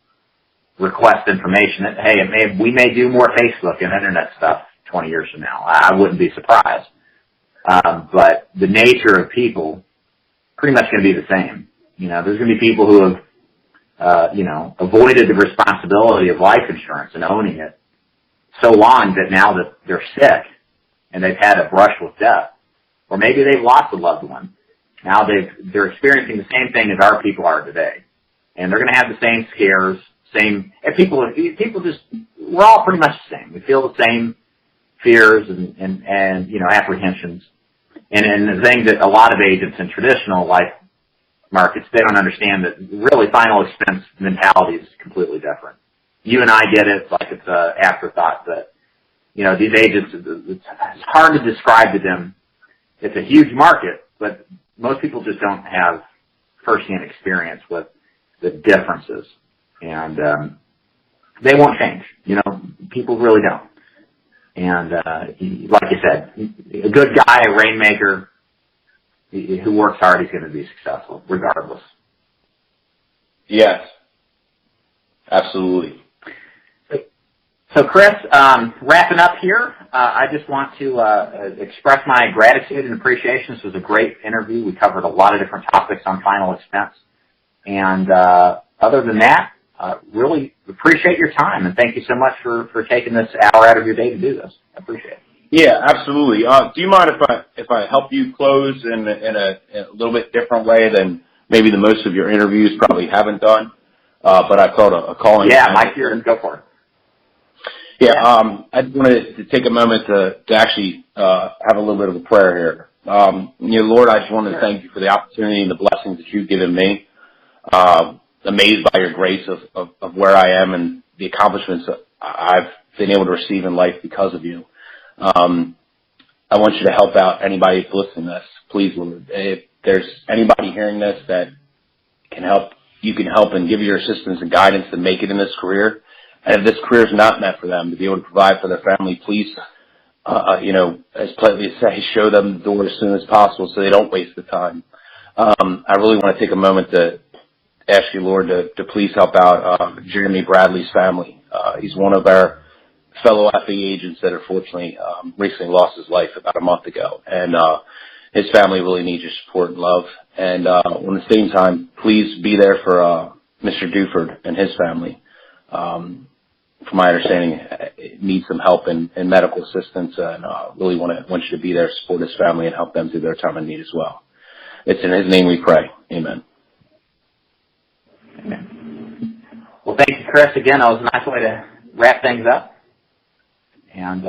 request information. Hey, we may do more Facebook and internet stuff 20 years from now. I wouldn't be surprised. But the nature of people pretty much going to be the same. There's going to be people who have, avoided the responsibility of life insurance and owning it so long that now that they're sick and they've had a brush with death, or maybe they've lost a loved one. Now they're experiencing the same thing as our people are today, and they're going to have the same scares, and people just, we're all pretty much the same. We feel the same fears and apprehensions. And the thing that a lot of agents in traditional life markets, they don't understand that really final expense mentality is completely different. You and I get it like it's an afterthought, but, these agents, it's hard to describe to them. It's a huge market, but most people just don't have firsthand experience with the differences. And they won't change. People really don't. And like you said, a good guy, a rainmaker, who works hard, he's going to be successful, regardless. Yes, absolutely. So, Chris, wrapping up here, I just want to express my gratitude and appreciation. This was a great interview. We covered a lot of different topics on final expense. And other than that, really appreciate your time, and thank you so much for taking this hour out of your day to do this. I appreciate it. Yeah, absolutely. Do you mind if I help you close in a little bit different way than maybe the most of your interviews probably haven't done? But I felt a calling. Yeah, Mike, here, go for it. Yeah, I wanted to take a moment to actually have a little bit of a prayer here. Lord, I just wanted to thank you for the opportunity and the blessings that you've given me. Amazed by your grace of where I am and the accomplishments that I've been able to receive in life because of you. I want you to help out anybody who's listening to this. Please, Lord, if there's anybody hearing this that can help, you can help and give your assistance and guidance to make it in this career. And if this career is not meant for them to be able to provide for their family, please, as politely as say, show them the door as soon as possible so they don't waste the time. I really want to take a moment to ask you, Lord, to please help out Jeremy Bradley's family. He's one of our fellow FA agents that unfortunately recently lost his life about a month ago. And his family really needs your support and love. And at the same time, please be there for Mr. Duford and his family. From my understanding, needs some help in medical assistance, and really want you to be there, support his family, and help them through their time of need as well. It's in his name we pray. Amen. Amen. Well, thank you, Chris. Again, that was a nice way to wrap things up. And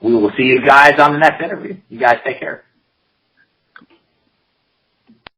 we will see you guys on the next interview. You guys take care.